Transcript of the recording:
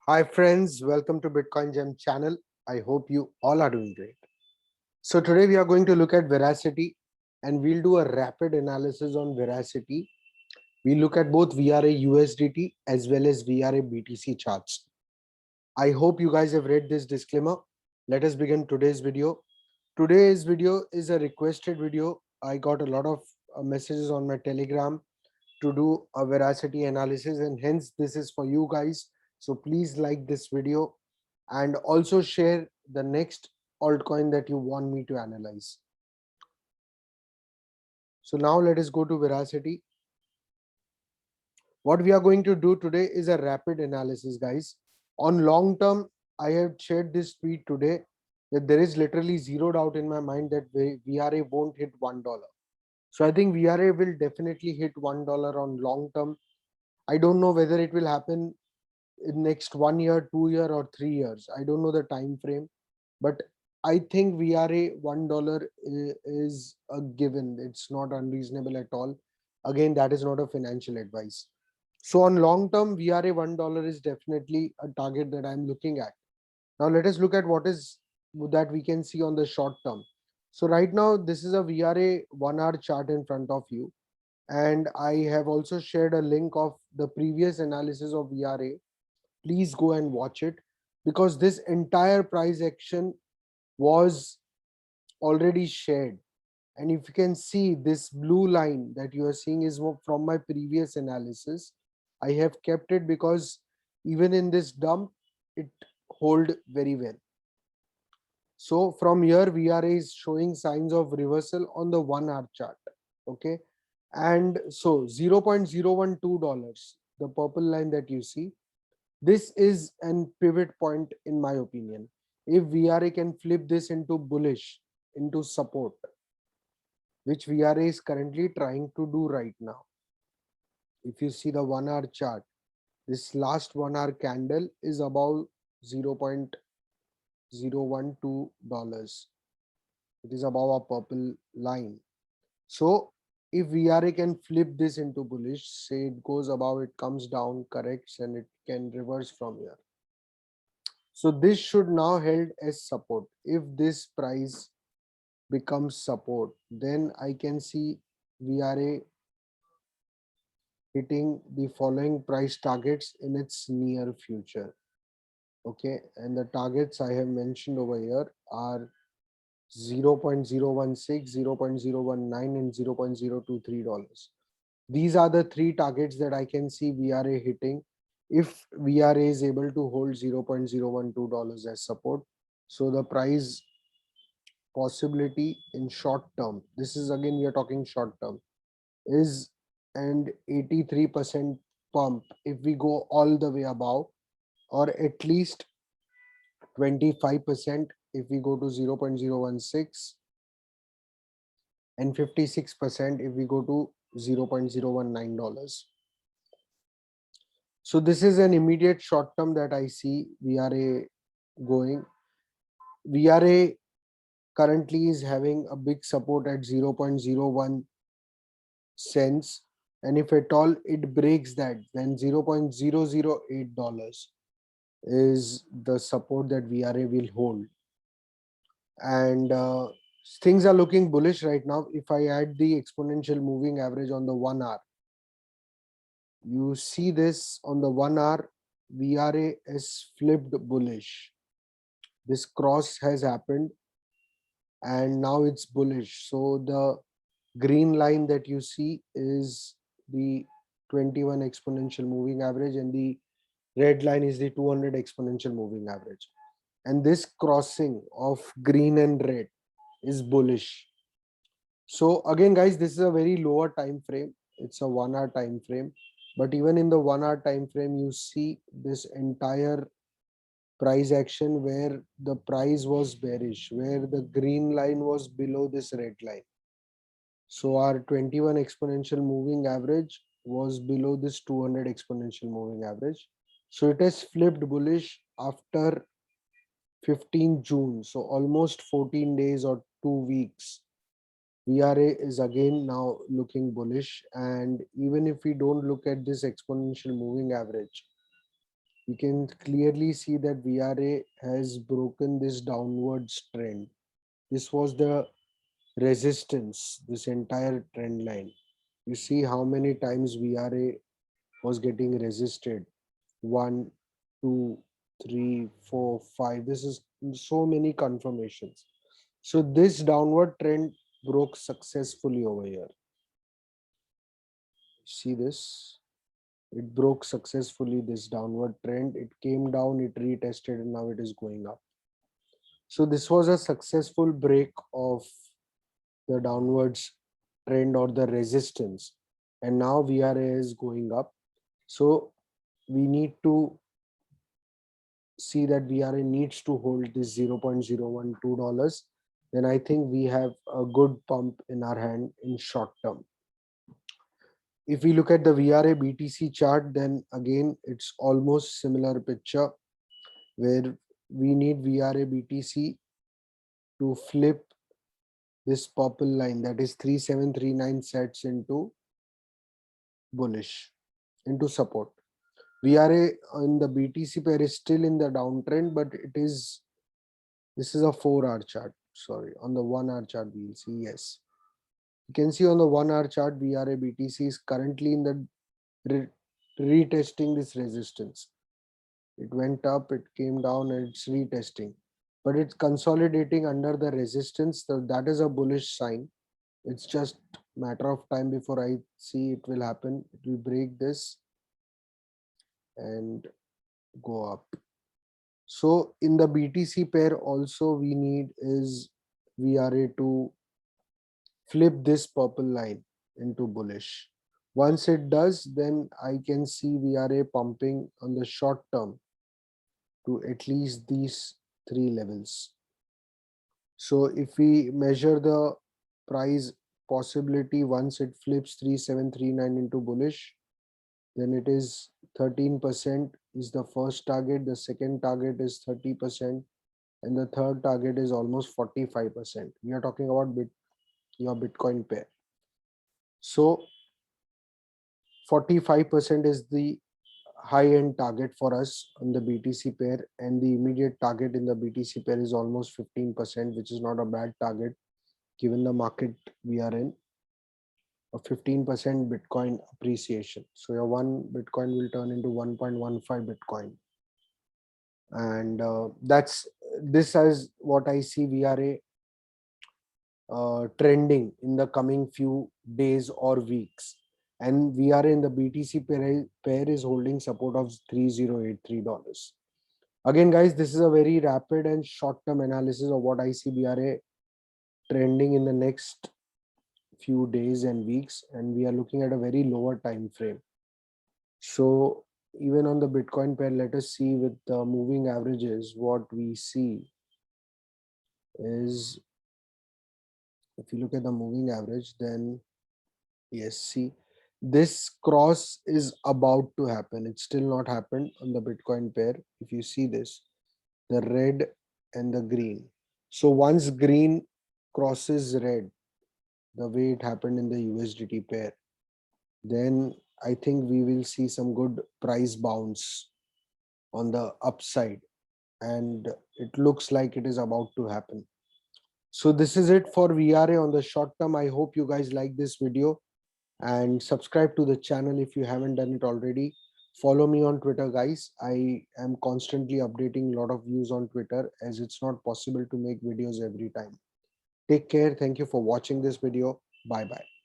Hi friends, welcome to Bitcoin Gem channel. I hope you all are doing great. So today we are going to look at Veracity and we'll do a rapid analysis on Veracity. We look at both VRA USDT as well as VRA BTC charts. I hope you guys have read this disclaimer. Let us begin today's video. Today's video is a requested video. I got a lot of messages on my Telegram to do a Veracity analysis, and hence this is for you guys. So please like this video and also share the next altcoin that you want me to analyze. So now let us go to Veracity. What we are going to do today is a rapid analysis, guys. On long term, I have shared this tweet today that there is literally zero doubt in my mind that VRA won't hit $1. So I think VRA will definitely hit $1 on long term. I don't know whether it will happen in next 1 year, 2 year, or 3 years. I don't know the time frame, but I think VRA $1 is a given. It's not unreasonable at all. Again, that is not a financial advice. So on long term, VRA $1 is definitely a target that I'm looking at. Now let us look at what is that we can see on the short term. So right now, this is a VRA 1 hour chart in front of you. And I have also shared a link of the previous analysis of VRA. Please go and watch it, because this entire price action was already shared. And if you can see, this blue line that you are seeing is from my previous analysis. I have kept it because even in this dump, it hold very well. So from here, VRA is showing signs of reversal on the 1 hour chart. Okay. And so $0.012, the purple line that you see, this is an pivot point in my opinion. If VRA can flip this into bullish, into support, which VRA is currently trying to do right now. If you see the 1 hour chart, this last 1 hour candle is about $0.012. It is above a purple line. So if VRA can flip this into bullish, say it goes above, it comes down, corrects, and it can reverse from here. So this should now held as support. If this price becomes support, then I can see VRA hitting the following price targets in its near future. Okay, and the targets I have mentioned over here are 0.016, 0.019, and $0.023. These are the three targets that I can see VRA hitting if VRA is able to hold $0.012 as support. So the price possibility in short term, this is again we are talking short term, is an 83% pump if we go all the way above, or at least 25% if we go to 0.016, and 56% if we go to $0.019. So this is an immediate short term that I see VRA going. VRA currently is having a big support at 0.01 cents, and if at all it breaks that, then $0.008 is the support that VRA will hold. And things are looking bullish right now. If I add the exponential moving average on the 1 hour, you see this on the 1 hour, VRA is flipped bullish. This cross has happened and now it's bullish. So the green line that you see is the 21 exponential moving average, and the red line is the 200 exponential moving average. And this crossing of green and red is bullish. So again, guys, this is a very lower time frame. It's a 1 hour time frame, but even in the 1 hour time frame, you see this entire price action where the price was bearish, where the green line was below this red line. So our 21 exponential moving average was below this 200 exponential moving average. So it has flipped bullish after 15 June. So almost 14 days or 2 weeks. VRA is again now looking bullish. And even if we don't look at this exponential moving average, We can clearly see that VRA has broken this downwards trend. This was the resistance, this entire trend line. You see how many times VRA was getting resisted. 1, 2, 3, 4, 5. This is so many confirmations. So this downward trend broke successfully over here. See this? It broke successfully this downward trend. It came down, it retested, and now it is going up. So this was a successful break of the downwards trend or the resistance. And now VRA is going up. So we need to see that VRA needs to hold this $0.012. Then I think we have a good pump in our hand in short term. If we look at the VRA BTC chart, then again it's almost similar picture where we need VRA BTC to flip this purple line, that is 3739, sets into bullish, into support. VRA in the BTC pair is still in the downtrend, but this is a 4-hour chart. Sorry, on the 1-hour chart we'll see, yes. You can see on the 1-hour chart, VRA BTC is currently in the retesting this resistance. It went up, it came down, and it's retesting. But it's consolidating under the resistance. So that is a bullish sign. It's just matter of time before I see it will happen. It will break this and go up. So in the BTC pair also we need is VRA to flip this purple line into bullish. Once it does, then I can see VRA pumping on the short term to at least these 3 levels. So if we measure the price possibility once it flips 3739 into bullish, then it is 13% is the first target, the second target is 30%, and the third target is almost 45%. We are talking about your Bitcoin pair. So 45% is the high-end target for us on the BTC pair, and the immediate target in the BTC pair is almost 15%, which is not a bad target given the market we are in. A 15% Bitcoin appreciation. So your one Bitcoin will turn into 1.15 Bitcoin. And this is what I see VRA trending in the coming few days or weeks. And VRA in the BTC pair is holding support of $3083. Again, guys, this is a very rapid and short-term analysis of what I see VRA trending in the next few days and weeks, and we are looking at a very lower time frame. So even on the Bitcoin pair, let us see with the moving averages. What we see is, if you look at the moving average, then yes, see, this cross is about to happen. It's still not happened on the Bitcoin pair. If you see this, the red and the green. So once green crosses red, the way it happened in the USDT pair, then I think we will see some good price bounce on the upside, and it looks like it is about to happen. So this is it for VRA on the short term. I hope you guys like this video and subscribe to the channel if you haven't done it already. Follow me on Twitter, guys. I am constantly updating a lot of views on Twitter as it's not possible to make videos every time. Take care. Thank you for watching this video. Bye bye.